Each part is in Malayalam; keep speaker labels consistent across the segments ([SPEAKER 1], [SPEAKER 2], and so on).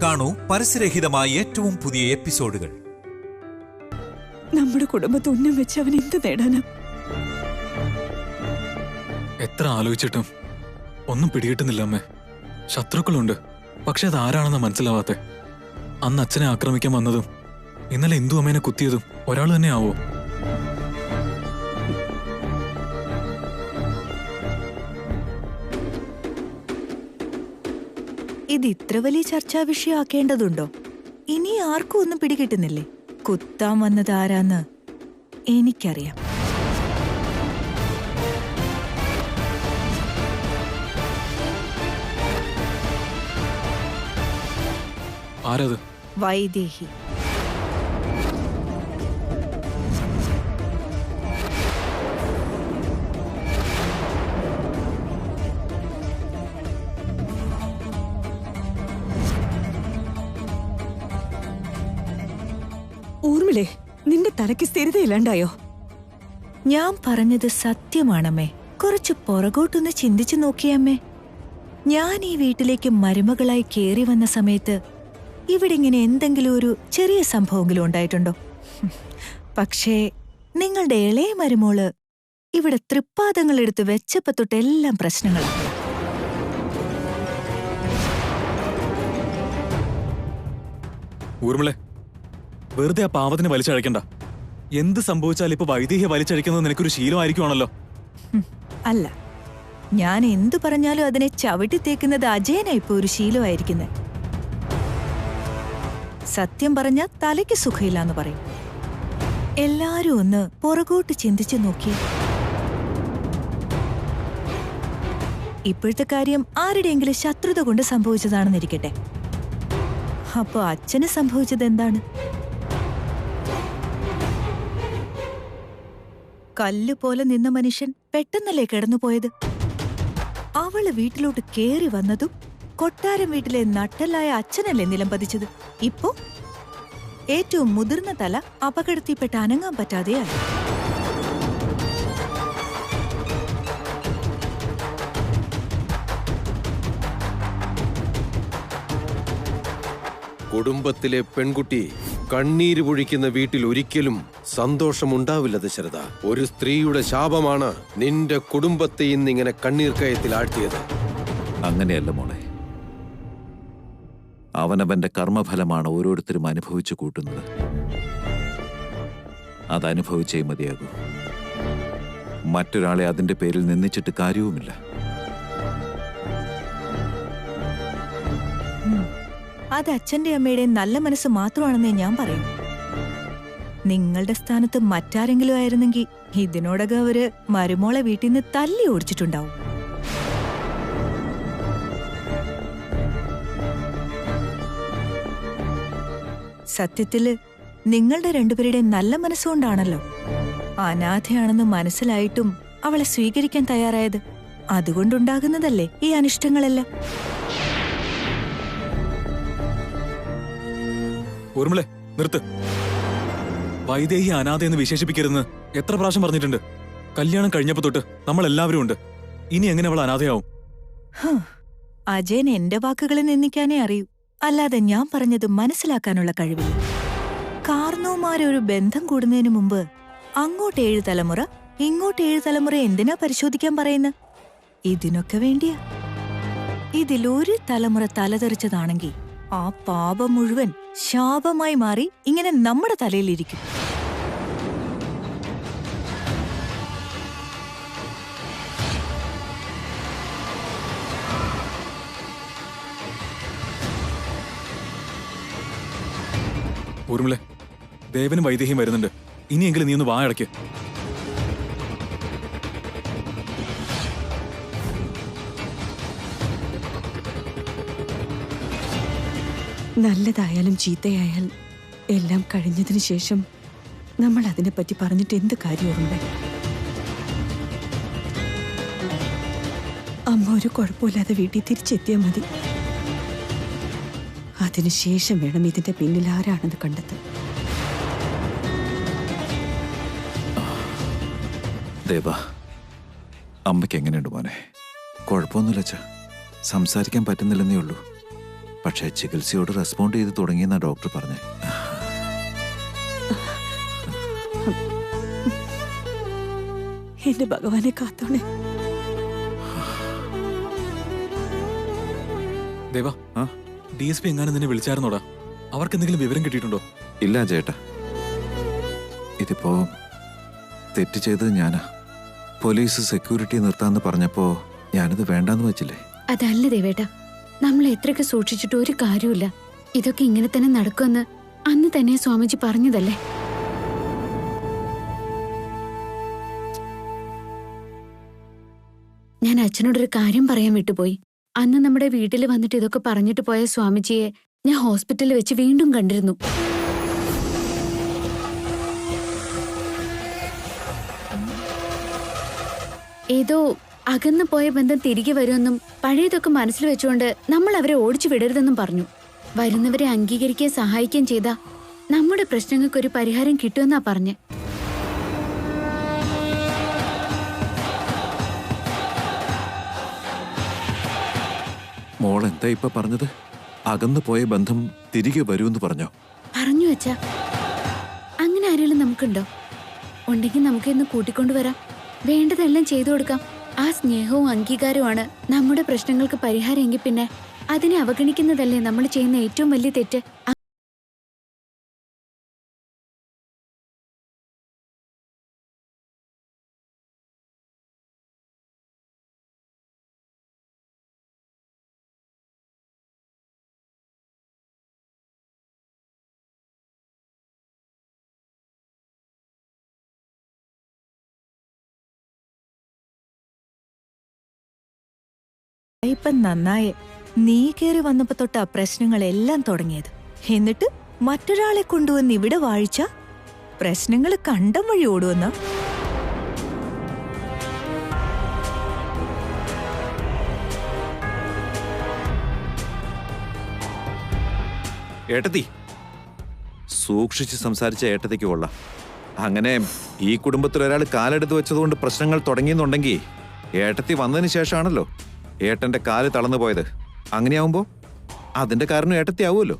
[SPEAKER 1] കാണൂ പരസ്യരഹിതമായ ഏറ്റവും പുതിയ എപ്പിസോഡുകൾ.
[SPEAKER 2] നമ്മുടെ കുടുംബത്തെ ഉന്നം വെച്ച് അവൻ എന്ത് നേടാനാ?
[SPEAKER 3] എത്ര ആലോചിച്ചിട്ടും ഒന്നും പിടികിട്ടുന്നില്ല അമ്മേ. ശത്രുക്കളുണ്ട്, പക്ഷെ അത് ആരാണെന്ന് മനസ്സിലാവാത്തെ. അന്ന് അച്ഛനെ ആക്രമിക്കാൻ വന്നതും ഇന്നലെ ഇന്ദു അമ്മേനെ കുത്തിയതും ഒരാൾ തന്നെ ആവോ?
[SPEAKER 4] ഇത് ഇത്ര വലിയ ചർച്ചാ വിഷയമാക്കേണ്ടതുണ്ടോ? ഇനി ആർക്കും ഒന്നും പിടികിട്ടുന്നില്ലേ? കുത്താൻ വന്നത് ആരാന്ന് എനിക്കറിയാം.
[SPEAKER 3] ആരത്?
[SPEAKER 4] വൈദേഹി.
[SPEAKER 2] ഊർമിളേ, നിന്റെ തലയ്ക്ക് സ്ഥിരതയില്ലാണ്ടായോ?
[SPEAKER 4] ഞാൻ പറഞ്ഞത് സത്യമാണമ്മേ. കുറച്ച് പുറകോട്ടൊന്ന് ചിന്തിച്ചു നോക്കിയമ്മേ. ഞാൻ ഈ വീട്ടിലേക്ക് മരുമകളായി കേറി വന്ന സമയത്ത് ഇവിടെ ഇങ്ങനെ എന്തെങ്കിലും ഒരു ചെറിയ സംഭവമെങ്കിലും ഉണ്ടായിട്ടുണ്ടോ? പക്ഷേ നിങ്ങളുടെ ഇളയ മരുമോള് ഇവിടെ തൃപ്പാദങ്ങൾ എടുത്ത് വെച്ചപ്പോ തൊട്ടെല്ലാം പ്രശ്നങ്ങളാണ്.
[SPEAKER 3] ഊർമിളെ, വെറുതെ ആ പാവത്തിനെ വലിച്ചഴക്കണ്ട. എന്ത് സംഭവിച്ചാലും ഇപ്പൊ വൈദേഹിയെ വലിച്ചഴിക്കുന്നത് നിനക്കൊരു ശീലമായിരിക്കുവാണല്ലോ.
[SPEAKER 4] അല്ല, ഞാൻ എന്തു പറഞ്ഞാലും അതിനെ ചവിട്ടി തേക്കുന്നത് അജയനാ ഇപ്പൊ ഒരു ശീലമായിരിക്കുന്നത്. സത്യം പറഞ്ഞ തലയ്ക്ക് സുഖമില്ലാന്ന് പറയും. എല്ലാരും ഒന്ന് പുറകോട്ട് ചിന്തിച്ചു നോക്കി. ഇപ്പോഴത്തെ കാര്യം ആരുടെയെങ്കിലും ശത്രുത കൊണ്ട് സംഭവിച്ചതാണെന്നിരിക്കട്ടെ. അപ്പൊ അച്ഛന് സംഭവിച്ചത് എന്താണ്? കല്ലുപോലെ നിന്ന മനുഷ്യൻ പെട്ടെന്നല്ലേ കിടന്നുപോയത്. അവള് വീട്ടിലോട്ട് കേറി വന്നതും കൊട്ടാരം വീട്ടിലെ നട്ടലായ അച്ഛനല്ലേ നിലം പതിച്ചത്. ഇപ്പോ ഏറ്റവും മുതിർന്ന തല അപകടത്തിൽപ്പെട്ട് അനങ്ങാൻ പറ്റാതെയായി.
[SPEAKER 5] കുടുംബത്തിലെ പെൺകുട്ടി കണ്ണീര് പൊഴിക്കുന്ന വീട്ടിൽ ഒരിക്കലും സന്തോഷമുണ്ടാവില്ല ദശരഥ. ഒരു സ്ത്രീയുടെ ശാപമാണ് നിന്റെ കുടുംബത്തെ ഇന്നിങ്ങനെ കണ്ണീർ കയത്തിൽ ആഴ്ത്തിയത്.
[SPEAKER 6] അങ്ങനെയല്ല മോളെ, അവനവന്റെ കർമ്മഫലമാണ് ഓരോരുത്തരും അനുഭവിച്ചു കൂട്ടുന്നത്. അതനുഭവിച്ചേ മതിയാകൂ. മറ്റൊരാളെ അതിന്റെ പേരിൽ നിന്ദിച്ചിട്ട് കാര്യവുമില്ല.
[SPEAKER 4] അത് അച്ഛന്റെ അമ്മയുടെ നല്ല മനസ്സ് മാത്രമാണെന്നേ ഞാൻ പറയും. നിങ്ങളുടെ സ്ഥാനത്ത് മറ്റാരെങ്കിലും ആയിരുന്നെങ്കിൽ ഇതിനോടകം അവര് മരുമോളെ വീട്ടിൽ നിന്ന് തല്ലി ഓടിച്ചിട്ടുണ്ടാവും. സത്യത്തില് നിങ്ങളുടെ രണ്ടുപേരുടെ നല്ല മനസ്സുകൊണ്ടാണല്ലോ അനാഥയാണെന്ന് മനസ്സിലായിട്ടും അവളെ സ്വീകരിക്കാൻ തയ്യാറായത്. അതുകൊണ്ടുണ്ടാകുന്നതല്ലേ ഈ അനിഷ്ടങ്ങളെല്ലാം.
[SPEAKER 3] ഊർമിളെ, നിർത്ത്. വൈദേഹി അനാഥയെന്ന് വിശേഷിപ്പിക്കരുതെന്ന് എത്ര പ്രാവശ്യം പറഞ്ഞിട്ടുണ്ട്. കല്യാണം കഴിഞ്ഞപ്പോ തൊട്ട് നമ്മൾ എല്ലാവരും ഉണ്ട്. ഇനി എങ്ങനെ അവൾ അനാഥയാവും?
[SPEAKER 4] അജയൻ എന്റെ വാക്കുകളെ നിന്ദിക്കാനേ അറിയൂ, അല്ലാതെ ഞാൻ പറഞ്ഞത് മനസ്സിലാക്കാനുള്ള കഴിവില്ല. കാർന്നോമാരെ ഒരു ബന്ധം കൂടുന്നതിന് മുമ്പ് അങ്ങോട്ട് 7 തലമുറ ഇങ്ങോട്ട് 7 തലമുറ എന്തിനാ പരിശോധിക്കാൻ പറയുന്ന? ഇതിനൊക്കെ വേണ്ടിയാ. ഇതിലൊരു തലമുറ തലതെറിച്ചതാണെങ്കിൽ ആ പാപം മുഴുവൻ ശാപമായി മാറി ഇങ്ങനെ നമ്മുടെ തലയിലിരിക്കും.
[SPEAKER 3] ഊർമിളെ, ദേവനും വൈദേഹിയും വരുന്നുണ്ട്. ഇനിയെങ്കിലും നീ ഒന്ന് വായടയ്ക്ക്.
[SPEAKER 2] നല്ലതായാലും ചീത്തയായാൽ എല്ലാം കഴിഞ്ഞതിന് ശേഷം നമ്മൾ അതിനെപ്പറ്റി പറഞ്ഞിട്ട് എന്ത് കാര്യമുണ്ട്? അമ്മ ഒരു കുഴപ്പമില്ലാതെ വീട്ടിൽ തിരിച്ചെത്തിയാൽ മതി. അതിനുശേഷം വേണം ഇതിന്റെ പിന്നിൽ ആരാണെന്ന് കണ്ടെത്താൻ.
[SPEAKER 6] ദേവ, അമ്മയ്ക്ക് എങ്ങനെയുണ്ട് മോനെ? കുഴപ്പമൊന്നുമില്ല അച്ഛാ, സംസാരിക്കാൻ പറ്റുന്നില്ലെന്നേ ഉള്ളൂ. പക്ഷേ ചികിത്സയോട് റെസ്പോണ്ട് ചെയ്ത് തുടങ്ങിയെന്നാ ഡോക്ടർ പറഞ്ഞേ.
[SPEAKER 2] എന്റെ ഭഗവാനെ കാത്തോണേ.
[SPEAKER 3] ദേവാ, DSP എങ്ങാനും നിന്നെ വിളിച്ചായിരുന്നോടാ? അവർക്ക് എന്തെങ്കിലും വിവരം കിട്ടിയിട്ടുണ്ടോ?
[SPEAKER 6] ഇല്ല ചേട്ടാ, ഇതിപ്പോ തെറ്റ് ചെയ്തത് ഞാനാ. പോലീസ് സെക്യൂരിറ്റി നിർത്താന്ന് പറഞ്ഞപ്പോ ഞാനിത് വേണ്ടാന്ന് വെച്ചില്ലേ.
[SPEAKER 7] അതല്ല ദേവേട്ട, നമ്മൾ എത്രയൊക്കെ സൂക്ഷിച്ചിട്ട് ഒരു കാര്യമില്ല. ഇതൊക്കെ ഇങ്ങനെ തന്നെ നടക്കുമെന്ന് അന്ന് തന്നെ സ്വാമിജി പറഞ്ഞതല്ലേ. ഞാൻ അച്ഛനോടൊരു കാര്യം പറയാൻ വിട്ടുപോയി. അന്ന് നമ്മുടെ വീട്ടിൽ വന്നിട്ട് ഇതൊക്കെ പറഞ്ഞിട്ട് പോയ സ്വാമിജിയെ ഞാൻ ഹോസ്പിറ്റലിൽ വെച്ച് വീണ്ടും കണ്ടിരുന്നു. ഏതോ അകന്നു പോയ ബന്ധം തിരികെ വരുമെന്നും പഴയതൊക്കെ മനസ്സിൽ വെച്ചുകൊണ്ട് നമ്മൾ അവരെ ഓടിച്ചു വിടരുതെന്നും പറഞ്ഞു. വരുന്നവരെ അംഗീകരിക്കാൻ സഹായിക്കുകയും ചെയ്താ നമ്മുടെ പ്രശ്നങ്ങൾക്കൊരു പരിഹാരം കിട്ടുമെന്നാ പറഞ്ഞ്.
[SPEAKER 6] മോൾ എന്താ ഇപ്പൊ പറഞ്ഞത്? അകന്നു പോയ ബന്ധം തിരികെ വരുമെന്ന് പറഞ്ഞോ?
[SPEAKER 7] പറഞ്ഞു വെച്ചാ അങ്ങനെ ആരെങ്കിലും നമുക്കുണ്ടോ? ഉണ്ടെങ്കിൽ നമുക്ക് ഇന്ന് കൂട്ടിക്കൊണ്ടുവരാം. വേണ്ടതെല്ലാം ചെയ്തു കൊടുക്കാം. ആ സ്നേഹവും അംഗീകാരവുമാണ് നമ്മുടെ പ്രശ്നങ്ങൾക്ക് പരിഹാരം. എങ്കിൽ പിന്നെ അതിനെ അവഗണിക്കുന്നതല്ലേ നമ്മൾ ചെയ്യുന്ന ഏറ്റവും വലിയ തെറ്റ്.
[SPEAKER 4] ഇപ്പം നന്നായേ. നീ കയറി വന്നപ്പോ തൊട്ടാ പ്രശ്നങ്ങളെല്ലാം തുടങ്ങിയത്. എന്നിട്ട് മറ്റൊരാളെ കൊണ്ടുവന്ന് ഇവിടെ വാഴിച്ച പ്രശ്നങ്ങൾ കണ്ടം വഴി ഓടുവെന്ന.
[SPEAKER 6] ഏട്ടത്തി, സൂക്ഷിച്ച് സംസാരിച്ച ഏട്ടത്തിക്ക് കൊള്ളാം. അങ്ങനെ ഈ കുടുംബത്തിൽ ഒരാൾ കാലെടുത്ത് വെച്ചതുകൊണ്ട് പ്രശ്നങ്ങൾ തുടങ്ങിയെന്നുണ്ടെങ്കിൽ ഏട്ടത്തി വന്നതിന് ശേഷമാണല്ലോ ഏട്ടന്റെ കാല് തളർന്നു പോയത്. അങ്ങനെയാവുമ്പോ അതിന്റെ കാരണം ഏട്ടത്തി ആവുമല്ലോ.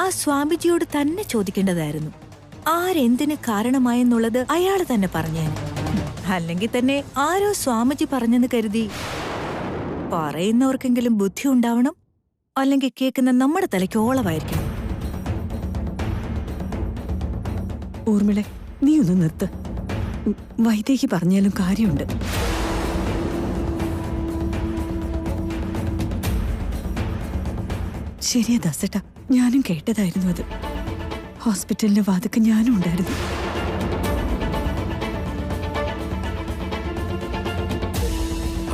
[SPEAKER 4] ആ സ്വാമിജിയോട് തന്നെ ചോദിക്കേണ്ടതായിരുന്നു. ആരെന്തിന് കാരണമായെന്നുള്ളത് അയാൾ തന്നെ പറഞ്ഞേനെ. അല്ലെങ്കിൽ തന്നെ ആരോ സ്വാമിജി പറഞ്ഞെന്ന് കരുതി പറയുന്നവർക്കെങ്കിലും ബുദ്ധി ഉണ്ടാവണം. അല്ലെങ്കിൽ കേൾക്കുന്ന നമ്മുടെ തലയ്ക്ക് ഓളമായിരിക്കണം.
[SPEAKER 2] ഊർമിളെ, നീ ഒന്ന് നിർത്ത്. വൈദേഹി പറഞ്ഞാലും കാര്യമുണ്ട്. ശരിയാ ദാസേട്ടാ, ഞാനും കേട്ടതായിരുന്നു അത്. ഹോസ്പിറ്റലിന്റെ വാതിക്ക് ഞാനും ഉണ്ടായിരുന്നു.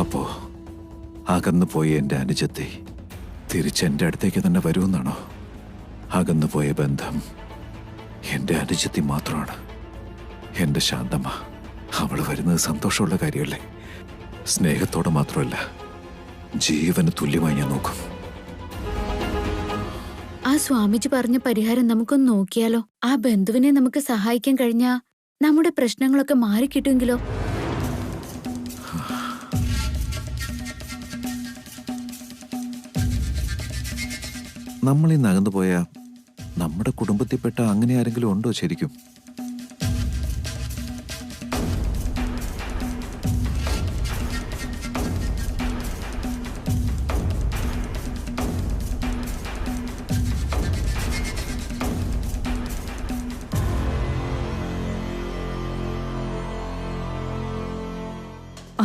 [SPEAKER 6] അപ്പോ അകന്നുപോയ എന്റെ അനുജത്തെ തിരിച്ചെന്റെ അടുത്തേക്ക് തന്നെ വരുമെന്നാണോ? അകന്നുപോയ ബന്ധം എന്റെ അനുജത്തി മാത്രമാണ്. എന്റെ ശാന്തമ്മ, അവള് വരുന്നത് സന്തോഷമുള്ള കാര്യമല്ലേ? സ്നേഹത്തോടെ മാത്രമല്ല, ജീവന് തുല്യമായി ഞാൻ നോക്കും.
[SPEAKER 7] ആ സ്വാമിജി പറഞ്ഞ പരിഹാരം നമുക്കൊന്ന് നോക്കിയാലോ? ആ ബന്ധുവിനെ നമുക്ക് സഹായിക്കാൻ കഴിഞ്ഞാ നമ്മുടെ പ്രശ്നങ്ങളൊക്കെ മാറിക്കിട്ടുമെങ്കിലോ?
[SPEAKER 6] നമ്മൾ ഈ നകന്നുപോയ നമ്മുടെ കുടുംബത്തിൽപ്പെട്ട അങ്ങനെ ആരെങ്കിലും ഉണ്ടോ ശരിക്കും?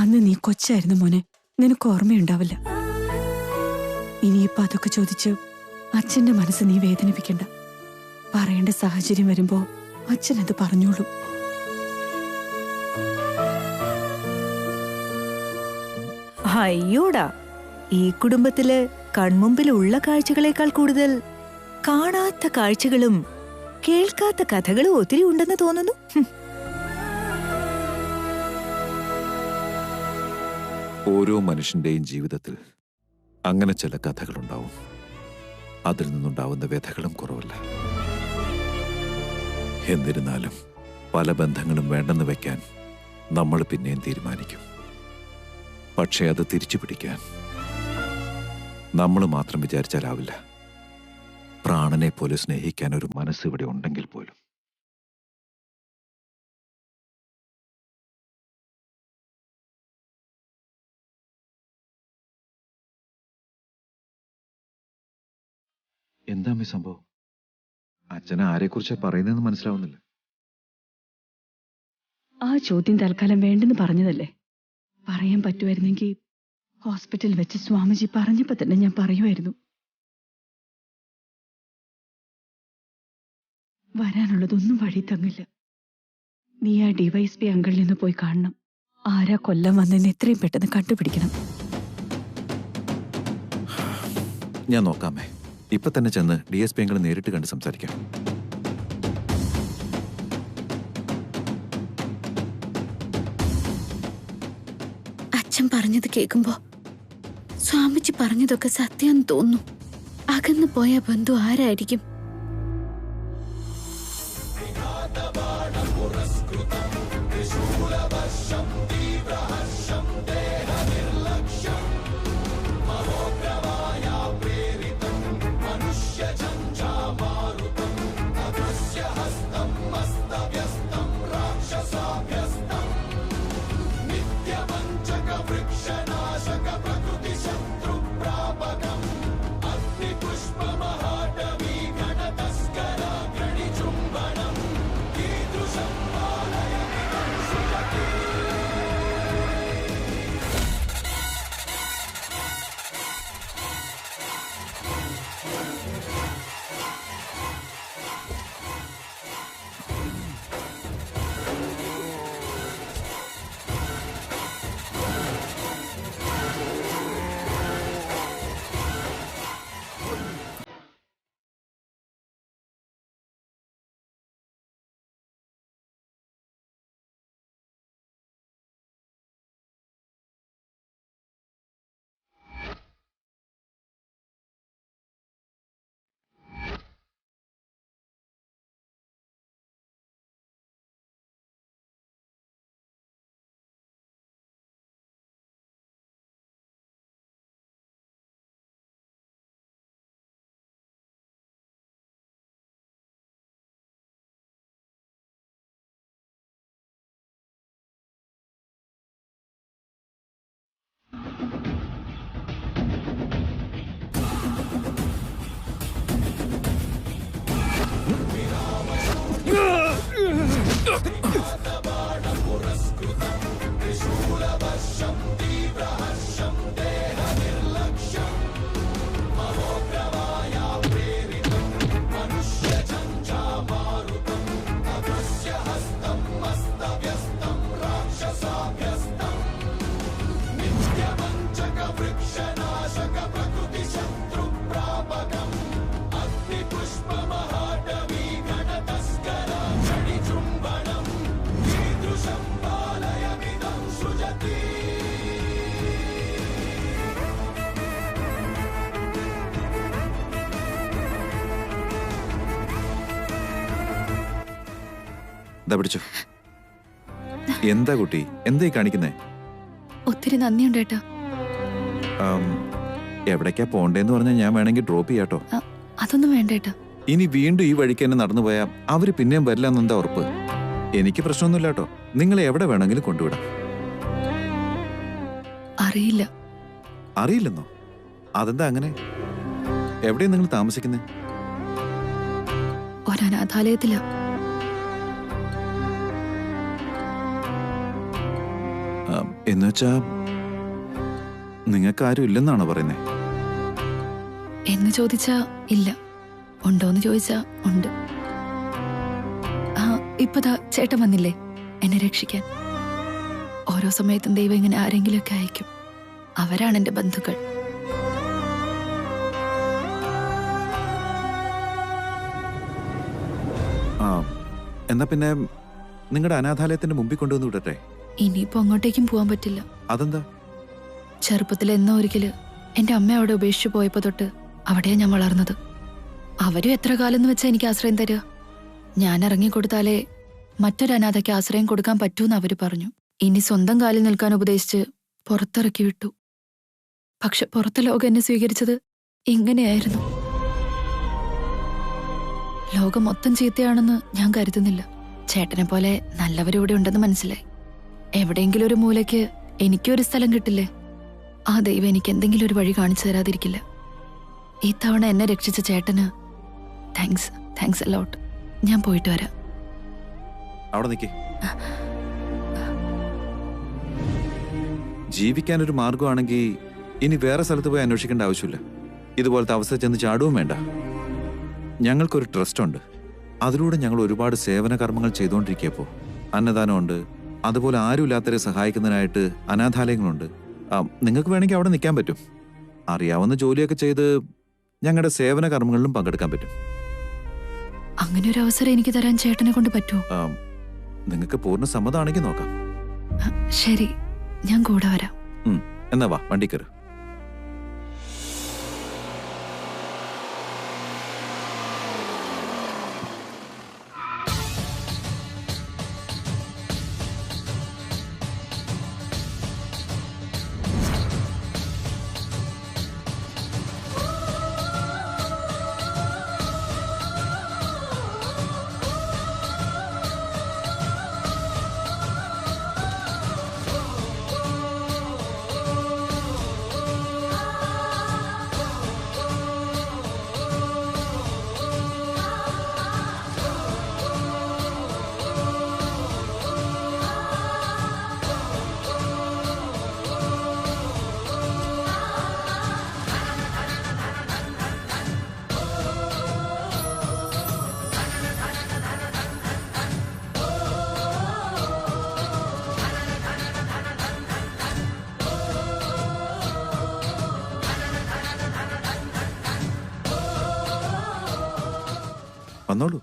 [SPEAKER 2] അന്ന് നീ കൊച്ചായിരുന്നു മോനെ, നിനക്ക് ഓർമ്മയുണ്ടാവില്ല. ഇനിയിപ്പോ അതൊക്കെ ചോദിച്ച് അച്ഛന്റെ മനസ്സ് നീ വേദനിപ്പിക്കണ്ട. പറയേണ്ട സാഹചര്യം വരുമ്പോ അച്ഛൻ അത് പറഞ്ഞോളൂ.
[SPEAKER 4] അയ്യോടാ, ഈ കുടുംബത്തില് കൺമുമ്പിലുള്ള കാഴ്ചകളേക്കാൾ കൂടുതൽ കാണാത്ത കാഴ്ചകളും കേൾക്കാത്ത കഥകളും ഒത്തിരി ഉണ്ടെന്ന് തോന്നുന്നു.
[SPEAKER 6] ഓരോ മനുഷ്യന്റെയും ജീവിതത്തിൽ അങ്ങനെ ചില കഥകളുണ്ടാവും. അതിൽ നിന്നുണ്ടാവുന്ന വ്യഥകളും കുറവല്ല. എന്നിരുന്നാലും പല ബന്ധങ്ങളും വേണ്ടെന്ന് വെക്കാൻ നമ്മൾ പിന്നെയും തീരുമാനിക്കും. പക്ഷേ അത് തിരിച്ചു പിടിക്കാൻ നമ്മൾ മാത്രം വിചാരിച്ചാലാവില്ല. പ്രാണനെ പോലെ സ്നേഹിക്കാൻ ഒരു മനസ്സ് ഇവിടെ ഉണ്ടെങ്കിൽ പോലും. എന്താ ഈ സംഭവം? അച്ഛനെ ആരെക്കുറിച്ചാ പറയുന്നതെന്ന് മനസ്സിലാവുന്നില്ല.
[SPEAKER 2] ആ ചോദ്യം തൽക്കാലം വേണ്ടെന്ന് പറഞ്ഞതല്ലേ. പറയാൻ പറ്റുമായിരുന്നെങ്കിൽ ഹോസ്പിറ്റലിൽ വെച്ച് സ്വാമിജി പറഞ്ഞപ്പോ തന്നെ ഞാൻ പറയുമായിരുന്നു. വരാനുള്ളതൊന്നും വഴി തങ്ങില്ല. നീ ആ DYSP അങ്കിളിൽ നിന്ന് പോയി കാണണം. ആരാ കൊല്ലം വന്നെന്ന് എത്രയും പെട്ടെന്ന് കണ്ടുപിടിക്കണം.
[SPEAKER 6] ഞാൻ നോക്കാമേ. ഇപ്പൊ തന്നെ ചെന്ന് DSP അങ്കിൾ നേരിട്ട് കണ്ട് സംസാരിക്കാം.
[SPEAKER 7] അച്ഛൻ പറഞ്ഞത് കേൾക്കുമ്പോ സ്വാമിജി പറഞ്ഞതൊക്കെ സത്യാന്ന് തോന്നുന്നു. അകന്നു പോയ ബന്ധു ആരായിരിക്കും?
[SPEAKER 6] പിടിച്ചു. എന്താ കുട്ടി, എന്തായി കാണിക്കുന്നേ?
[SPEAKER 7] ഒത്തിരി നന്ദിയുണ്ട് ഏട്ടാ.
[SPEAKER 6] എവിടേക്കാ പോണ്ടേന്ന് പറഞ്ഞാൽ ഞാൻ വേണമെങ്കിൽ ഡ്രോപ്പ് ചെയ്യാട്ടോ.
[SPEAKER 7] അതൊന്നും വേണ്ട ഏട്ടാ.
[SPEAKER 6] ഇനി വീണ്ടും ഈ വഴിക്ക് തന്നെ നടന്നു പോയാൽ അവര് പിന്നെയും വരില്ല എന്നെന്താ ഉറപ്പ്? എനിക്ക് പ്രശ്നമൊന്നുമില്ല കേട്ടോ. നിങ്ങളെ എവിടെ വേണമെങ്കിലും കൊണ്ടുവിടാം.
[SPEAKER 7] അറിയില്ല.
[SPEAKER 6] അറിയില്ലെന്നോ? അതെന്താ അങ്ങനെ? എവിടെയാ നിങ്ങൾ താമസിക്കുന്നേ?
[SPEAKER 7] ഒരനാഥാലയത്തില.
[SPEAKER 6] എന്നുവെച്ചാ നിങ്ങൾക്ക് ആരും ഇല്ലെന്നാണോ പറയുന്നേ?
[SPEAKER 7] എന്ന് ചോദിച്ചാ ഇല്ല, ഉണ്ടോന്ന് ചോദിച്ചാ ഉണ്ട്. ഇപ്പതാ ചേട്ടൻ വന്നില്ലേ എന്നെ രക്ഷിക്കാൻ. ഓരോ സമയത്തും ദൈവം ഇങ്ങനെ ആരെങ്കിലുമൊക്കെ അയക്കും. അവരാണ് എന്റെ ബന്ധുക്കൾ.
[SPEAKER 6] എന്നാ പിന്നെ നിങ്ങളുടെ അനാഥാലയത്തിന്റെ മുമ്പിൽ കൊണ്ടുവന്ന് വിടട്ടെ?
[SPEAKER 7] ഇനിയിപ്പോ അങ്ങോട്ടേക്കും പോവാൻ പറ്റില്ല.
[SPEAKER 6] അതെന്താ?
[SPEAKER 7] ചെറുപ്പത്തിൽ എന്നോ ഒരിക്കല് എന്റെ അമ്മ അവിടെ ഉപേക്ഷിച്ചു പോയപ്പോ തൊട്ട് അവിടെയാ ഞാൻ വളർന്നത്.
[SPEAKER 8] അവരും എത്ര കാലം എന്ന് വെച്ചാ എനിക്ക് ആശ്രയം തരിക? ഞാൻ ഇറങ്ങിക്കൊടുത്താലേ മറ്റൊരു അനാഥയ്ക്ക് ആശ്രയം കൊടുക്കാൻ പറ്റൂന്ന് അവര് പറഞ്ഞു. ഇനി സ്വന്തം കാലിൽ നിൽക്കാൻ ഉപദേശിച്ച് പുറത്തിറക്കി വിട്ടു. പക്ഷെ പുറത്തെ ലോകം എന്നെ സ്വീകരിച്ചത് ഇങ്ങനെയായിരുന്നു. ലോകം മൊത്തം ചീത്തയാണെന്ന് ഞാൻ കരുതുന്നില്ല. ചേട്ടനെ പോലെ നല്ലവരിവിടെ ഉണ്ടെന്ന് മനസ്സിലായി. എവിടെയെങ്കിലും ഒരു മൂലയ്ക്ക് എനിക്കൊരു സ്ഥലം കിട്ടില്ലേ? ആ ദൈവം എനിക്ക് എന്തെങ്കിലും ഒരു വഴി കാണിച്ചു തരാതിരിക്കില്ല. ഇത്തവണ എന്നെ രക്ഷിച്ച ചേട്ടന് താങ്ക്സ് എ ലോട്ട്. ഞാൻ പോയിട്ട് വരാം.
[SPEAKER 6] അവിടെ നിൽക്കേ. ജീവിക്കാനൊരു മാർഗമാണെങ്കിൽ ഇനി വേറെ സ്ഥലത്ത് പോയി അന്വേഷിക്കേണ്ട ആവശ്യമില്ല. ഇതുപോലത്തെ അവസ്ഥ ചെന്ന് ചാടുകയും വേണ്ട. ഞങ്ങൾക്കൊരു ട്രസ്റ്റുണ്ട്. അതിലൂടെ ഞങ്ങൾ ഒരുപാട് സേവന കർമ്മങ്ങൾ ചെയ്തുകൊണ്ടിരിക്കുകയപ്പോൾ അന്നദാനമുണ്ട്. അതുപോലെ ആരുമില്ലാത്തവരെ സഹായിക്കുന്നതിനായിട്ട് അനാഥാലയങ്ങളുണ്ട്. നിങ്ങൾക്ക് വേണമെങ്കിൽ അവിടെ നിൽക്കാൻ പറ്റും. അറിയാവുന്ന ജോലിയൊക്കെ ചെയ്ത് ഞങ്ങളുടെ സേവന കർമ്മങ്ങളിലും പങ്കെടുക്കാൻ പറ്റും.
[SPEAKER 8] അങ്ങനെ ഒരു അവസരം എനിക്ക് തരാൻ ചേട്ടനെ കൊണ്ട് പറ്റുമോ?
[SPEAKER 6] നിങ്ങൾക്ക് പൂർണ്ണ സമ്മതമാണെങ്കിൽ നോക്കാം.
[SPEAKER 8] ശരി, ഞാൻ കൂടെ വരാം.
[SPEAKER 6] എന്നാ വാ, വണ്ടി കയറ്. വന്നോളൂ.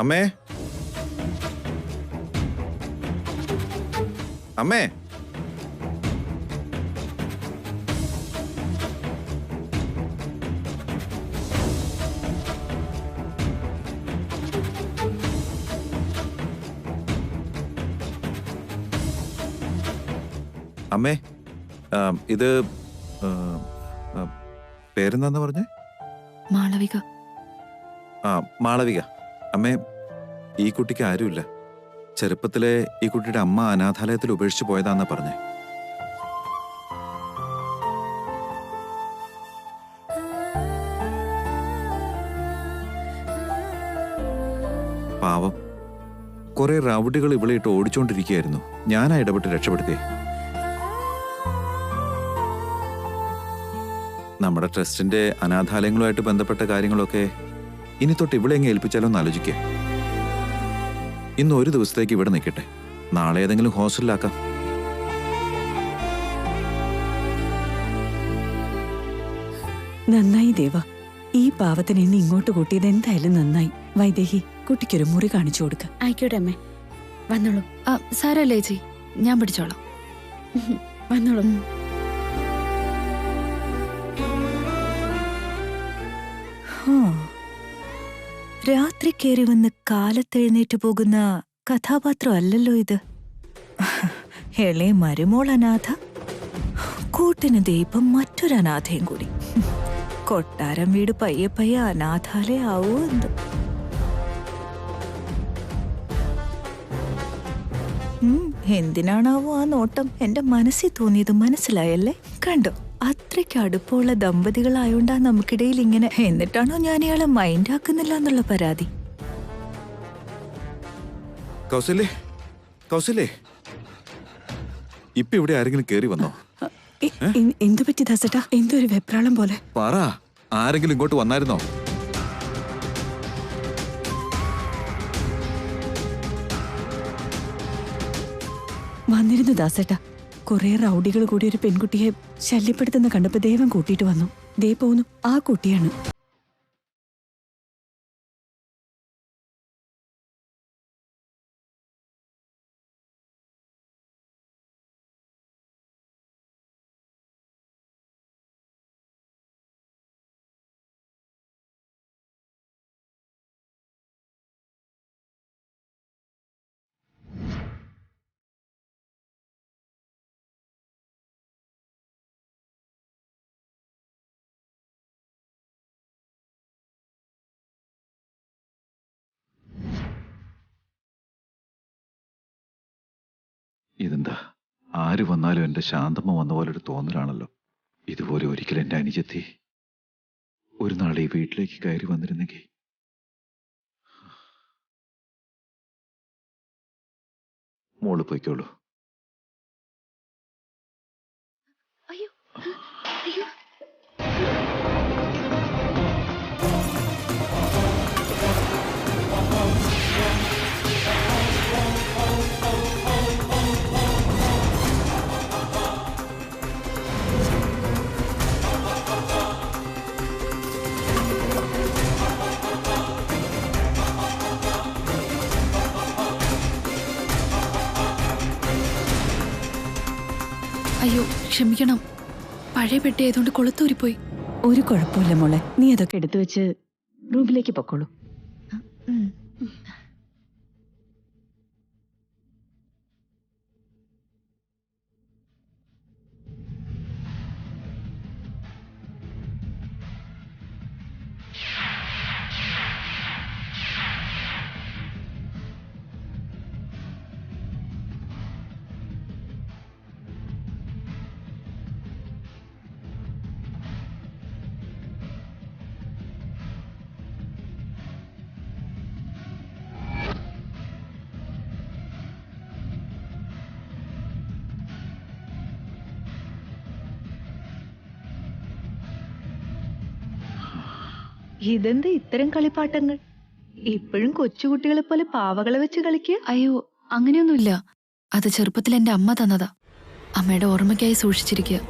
[SPEAKER 6] അമ്മേ, അമ്മേ, അമ്മേ, ഇത് പേരെന്താന്ന് പറഞ്ഞേ?
[SPEAKER 8] മാളവിക.
[SPEAKER 6] മാളവിക. അമ്മേ, ഈ കുട്ടിക്ക് ആരുമില്ല. ചെറുപ്പത്തിലെ ഈ കുട്ടിയുടെ അമ്മ അനാഥാലയത്തിൽ ഉപേക്ഷിച്ചു പോയതാന്നാ പറഞ്ഞേ. പാവം, കുറെ റൗഡികൾ ഇവിടെ ഇട്ട് ഓടിച്ചോണ്ടിരിക്കുകയായിരുന്നു. ഞാനാ ഇടപെട്ട് രക്ഷപ്പെടുത്തേ. നമ്മുടെ ട്രസ്റ്റിന്റെ അനാഥാലയങ്ങളുമായിട്ട് ബന്ധപ്പെട്ട കാര്യങ്ങളൊക്കെ ഇനി തൊട്ട് ഇവിടെ എങ്ങനെ ഏൽപ്പിച്ചാലോ എന്ന് ആലോചിക്കുക. ഇന്ന് ഒരു ദിവസത്തേക്ക് ഇവിടെ നിൽക്കട്ടെ, നാളെ ഏതെങ്കിലും ഹോസ്റ്റലിലാക്കാം.
[SPEAKER 2] നന്നായി ദേവ, ഈ പാവത്തിന് ഇന്ന് ഇങ്ങോട്ട് കൂട്ടിയത് എന്തായാലും നന്നായി. വൈദേഹി, കുട്ടിക്കൊരു മുറി കാണിച്ചു കൊടുക്ക.
[SPEAKER 7] ആയിക്കോട്ടെ അമ്മേ, വന്നോളൂ.
[SPEAKER 8] സാരല്ലേ ചേച്ചി, ഞാൻ പിടിച്ചോളാം.
[SPEAKER 7] വന്നോളൂ.
[SPEAKER 4] രാത്രി കയറി വന്ന് കാലത്തെഴുന്നേറ്റ് പോകുന്ന കഥാപാത്രം അല്ലല്ലോ ഇത്. ഇളയ മരുമോൾ അനാഥ, കൂട്ടിന് ദീപം മറ്റൊരു അനാഥയും കൂടി. കൊട്ടാരം വീട് പയ്യെ പയ്യെ അനാഥാലയാവോ എന്തോ. എന്തിനാണാവോ ആ നോട്ടം എന്റെ മനസ്സിൽ തോന്നിയത് മനസ്സിലായല്ലേ? കണ്ടോ, അത്രയ്ക്ക് അടുപ്പമുള്ള ദമ്പതികളായോണ്ടാ നമുക്കിടയിൽ ഇങ്ങനെ. എന്നിട്ടാണോ ഞാൻ ഇയാളെ മൈൻഡ് ആക്കുന്നില്ല എന്നുള്ള പരാതി?
[SPEAKER 6] കൗസല്യേ, കൗസല്യേ, ഇപ്പൊ ഇവിടെ ആരെങ്കിലും കേറി വന്നോ?
[SPEAKER 2] എന്തു പറ്റി ദാസേട്ടാ? എന്തൊരു വെപ്രാളം പോലെ.
[SPEAKER 6] പറ, ആരെങ്കിലും ഇങ്ങോട്ട് വന്നായിരുന്നോ?
[SPEAKER 2] വന്നിരുന്നു ദാസേട്ടാ. കുറെ റൗഡികൾ കൂടി ഒരു പെൺകുട്ടിയെ ശല്യപ്പെടുത്തുന്ന കണ്ടപ്പോ ദൈവം കൂട്ടിയിട്ട് വന്നു. ദേ പോന്നു, ആ കുട്ടിയാണ്.
[SPEAKER 6] ഇതെന്താ, ആര് വന്നാലും എന്റെ ശാന്തമ്മ വന്ന പോലെ ഒരു തോന്നലാണല്ലോ. ഇതുപോലെ ഒരിക്കലും എന്റെ അനുജത്തി ഒരു നാൾ ഈ വീട്ടിലേക്ക് കയറി വന്നിരുന്നെങ്കിൽ. മോള് പോയിക്കോളൂ.
[SPEAKER 8] അയ്യോ ക്ഷമിക്കണം, പഴയ പെട്ടി ആയതുകൊണ്ട് കൊളുത്തൂരിപ്പോയി.
[SPEAKER 2] ഒരു കുഴപ്പമില്ല മോളെ, നീ അതൊക്കെ എടുത്തു വെച്ച് റൂമിലേക്ക് പൊക്കോളൂ.
[SPEAKER 4] ഇതെന്ത് ഇത്തരം കളിപ്പാട്ടങ്ങൾ? ഇപ്പോഴും കൊച്ചുകുട്ടികളെ പോലെ പാവകളെ വെച്ച് കളിക്കുക?
[SPEAKER 8] അയ്യോ അങ്ങനെയൊന്നുമില്ല, അത് ചെറുപ്പത്തിൽ എന്റെ അമ്മ തന്നതാ. അമ്മയുടെ ഓർമ്മയ്ക്കായി സൂക്ഷിച്ചിരിക്കുക.